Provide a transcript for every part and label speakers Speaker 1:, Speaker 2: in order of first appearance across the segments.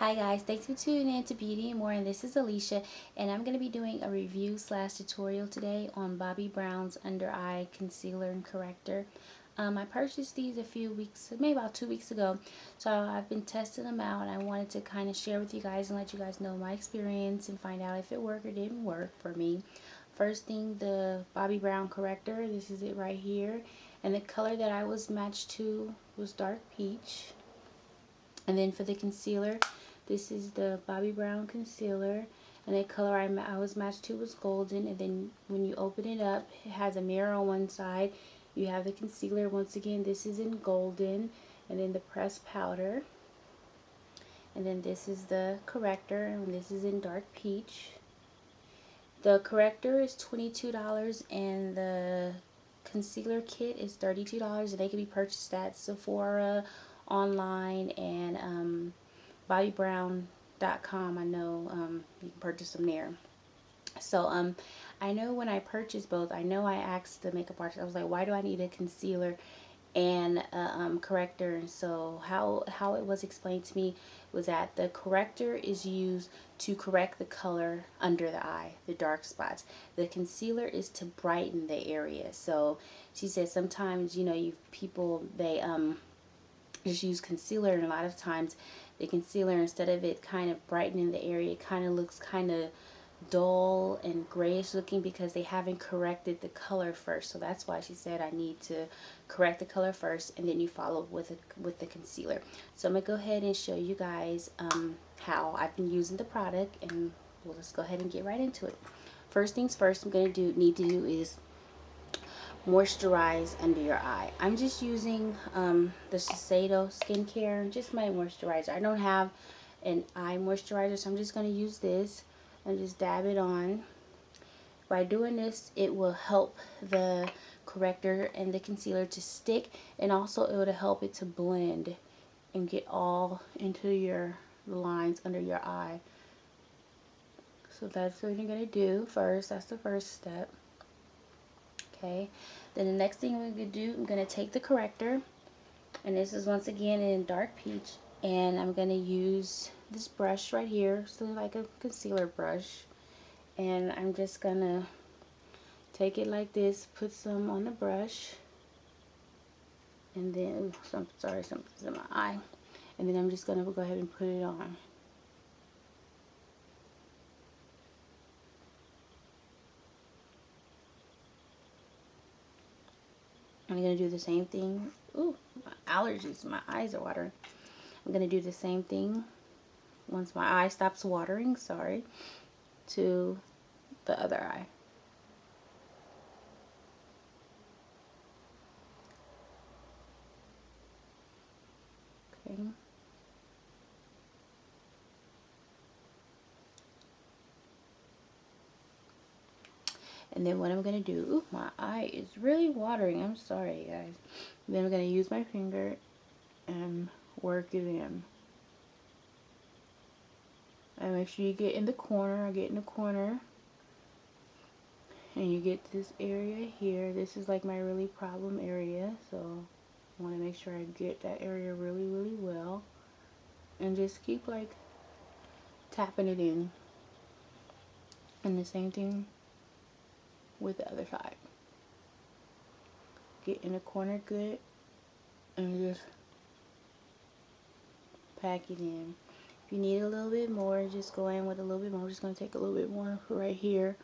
Speaker 1: Hi guys, thanks for tuning in to Beauty and More, and this is Alicia, and I'm going to be doing a review slash tutorial today on Bobbi Brown's Under Eye Concealer and Corrector. I purchased these a few weeks, maybe about 2 weeks ago, so I've been testing them out, and I wanted to kind of share with you guys and let you guys know my experience and find out if it worked or didn't work for me. First thing, the Bobbi Brown Corrector, this is it right here, and the color that I was matched to was dark peach. And then for the concealer, this is the Bobbi Brown concealer, and the color I was matched to was golden. And then when you open it up, it has a mirror on one side. You have the concealer. Once again, this is in golden, and then the pressed powder. And then this is the corrector, and this is in dark peach. The corrector is $22, and the concealer kit is $32, and they can be purchased at Sephora, online, and BeautyByLeLe.com. I know you can purchase them there. So I know when I purchased both, I know I asked the makeup artist, I was like, why do I need a concealer and a corrector? And so how it was explained to me was that the corrector is used to correct the color under the eye, the dark spots. The concealer is to brighten the area. So she said sometimes, you know, people they just use concealer, and a lot of times the concealer, instead of it kind of brightening the area, it kind of looks kind of dull and grayish looking because they haven't corrected the color first. So that's why she said I need to correct the color first, and then you follow with the concealer. So I'm gonna go ahead and show you guys how I've been using the product, and we'll just go ahead and get right into it. First things first, I'm gonna need to do is moisturize under your eye. I'm just using the Shiseido skincare, just my moisturizer. I don't have an eye moisturizer, so I'm just going to use this and just dab it on. By doing this, it will help the corrector and the concealer to stick, and also it will help it to blend and get all into your lines under your eye. So that's what you're going to do first. That's the first step. Okay, then the next thing we're going to do, I'm going to take the corrector, and this is once again in dark peach, and I'm going to use this brush right here, so like a concealer brush, and I'm just going to take it like this, put some on the brush, and then, something's in my eye, and then I'm just going to go ahead and put it on. I'm going to do the same thing. Ooh, my allergies, my eyes are watering. I'm going to do the same thing once my eye stops watering, sorry, to the other eye. Okay. And then what I'm going to do, ooh, my eye is really watering, I'm sorry guys. Then I'm going to use my finger and work it in. And make sure you get in the corner. I get in the corner. And you get this area here. This is like my really problem area. So I want to make sure I get that area really, really well. And just keep like tapping it in. And the same thing with the other side. Get in the corner good. And just pack it in. If you need a little bit more, just go in with a little bit more. I'm just going to take a little bit more right here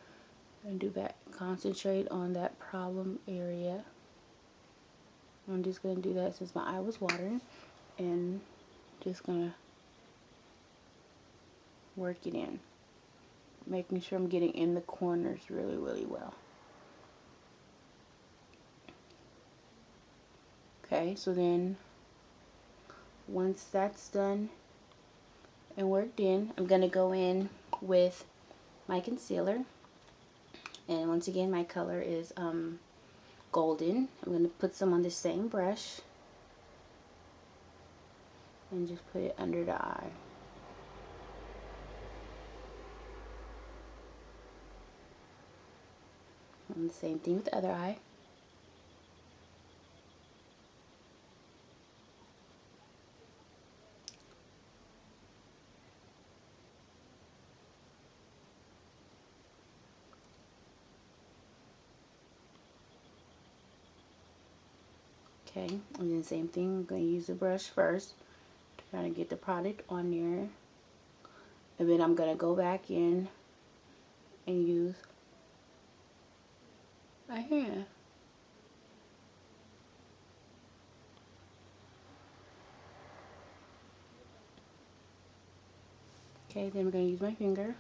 Speaker 1: and do that. Concentrate on that problem area. I'm just going to do that since my eye was watering, and just going to work it in, making sure I'm getting in the corners really, really well. Okay, so then once that's done and worked in, I'm going to go in with my concealer, and once again my color is golden. I'm going to put some on the same brush and just put it under the eye. And the same thing with the other eye. Okay, and then same thing, I'm going to use the brush first to kind of get the product on there. And then I'm going to go back in and use my hand. Okay, then I'm going to use my finger.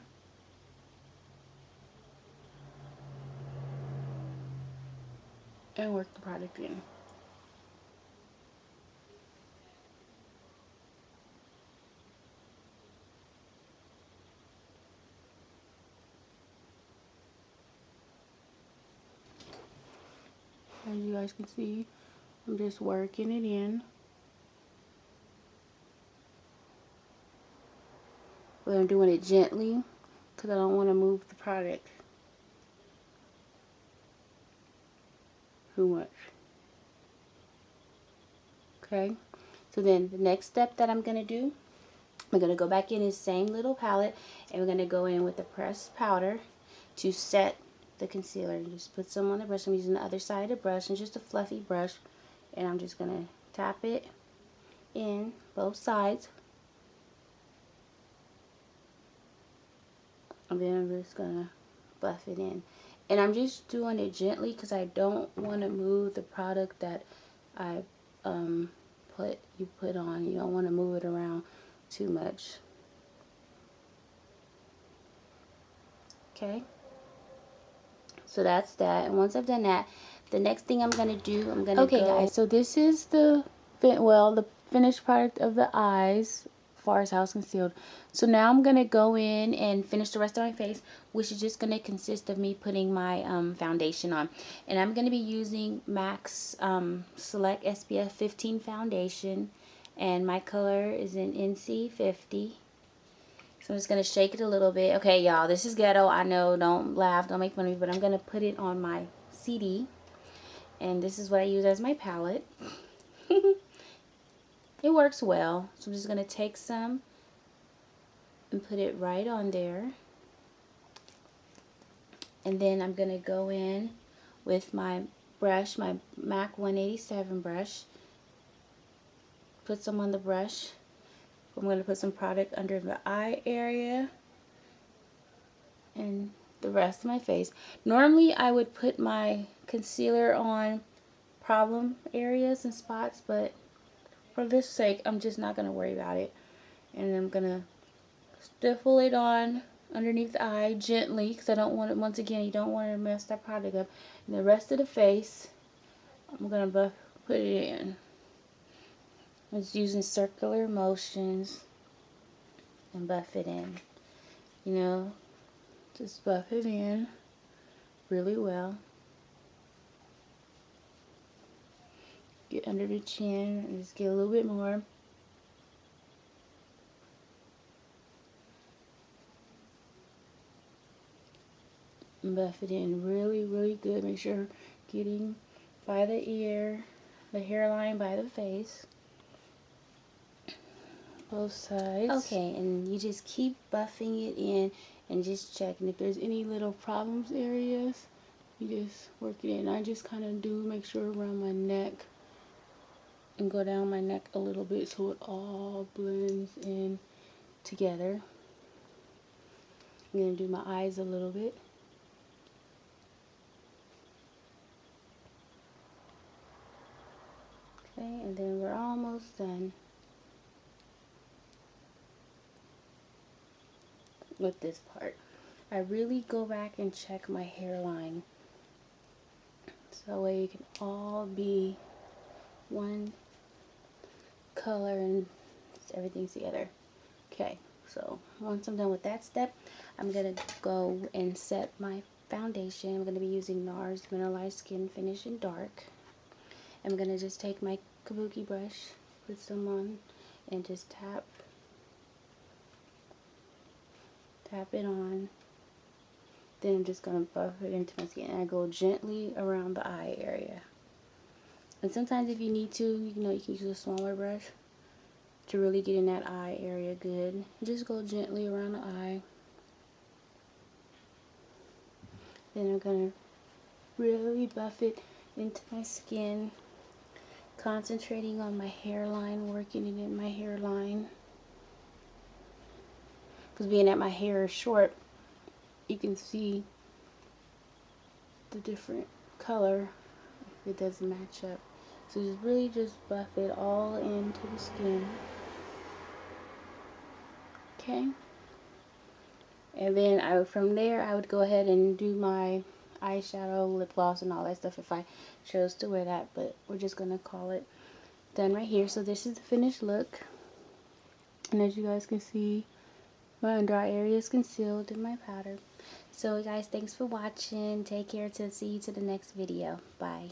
Speaker 1: And work the product in. As you guys can see, I'm just working it in. But I'm doing it gently because I don't want to move the product too much. Okay, so then the next step that I'm going to do, I'm going to go back in the same little palette and we're going to go in with the pressed powder to set the concealer. Just put some on the brush. I'm using the other side of the brush and just a fluffy brush, and I'm just going to tap it in both sides. And then I'm just going to buff it in. And I'm just doing it gently because I don't want to move the product that I put on. You don't want to move it around too much. Okay, so that's that. And once I've done that, the next thing I'm going to do, I'm going to
Speaker 2: Okay, guys, so this is the finished product of the eyes, as far as how it's concealed. So now I'm going to go in and finish the rest of my face, which is just going to consist of me putting my foundation on. And I'm going to be using MAC's Select SPF 15 foundation, and my color is in NC50. So I'm just going to shake it a little bit. Okay, y'all, this is ghetto. I know, don't laugh, don't make fun of me, but I'm going to put it on my CD. And this is what I use as my palette. It works well. So I'm just going to take some and put it right on there. And then I'm going to go in with my brush, my MAC 187 brush. Put some on the brush. I'm going to put some product under the eye area and the rest of my face. Normally I would put my concealer on problem areas and spots, but for this sake I'm just not going to worry about it. And I'm going to stiffle it on underneath the eye gently because I don't want it, once again, you don't want to mess that product up. And the rest of the face, I'm going to put it in. I'm just using circular motions and buff it in. You know, just buff it in really well. Get under the chin and just get a little bit more. And buff it in really, really good. Make sure getting by the ear, the hairline, by the face. Both sides. Okay, and you just keep buffing it in and just checking if there's any little problems areas. You just work it in. I just kind of do make sure around my neck and go down my neck a little bit so it all blends in together. I'm going to do my eyes a little bit. Okay, and then we're almost done with this part. I really go back and check my hairline so that way you can all be one color and everything's together. Okay, so once I'm done with that step, I'm gonna go and set my foundation. I'm gonna be using NARS Mineralize Skinfinish in Dark. I'm gonna just take my kabuki brush, put some on, and just tap it on. Then I'm just going to buff it into my skin. And I go gently around the eye area. And sometimes if you need to, you know, you can use a smaller brush to really get in that eye area good. Just go gently around the eye. Then I'm going to really buff it into my skin. concentrating on my hairline, working it in my hairline. Because being that my hair is short, you can see the different color if it doesn't match up. So just really just buff it all into the skin. Okay. And then from there I would go ahead and do my eyeshadow, lip gloss, and all that stuff if I chose to wear that, but we're just gonna call it done right here. So this is the finished look, and as you guys can see, my under eye area is concealed in my powder. So guys, thanks for watching. Take care till see you to the next video. Bye.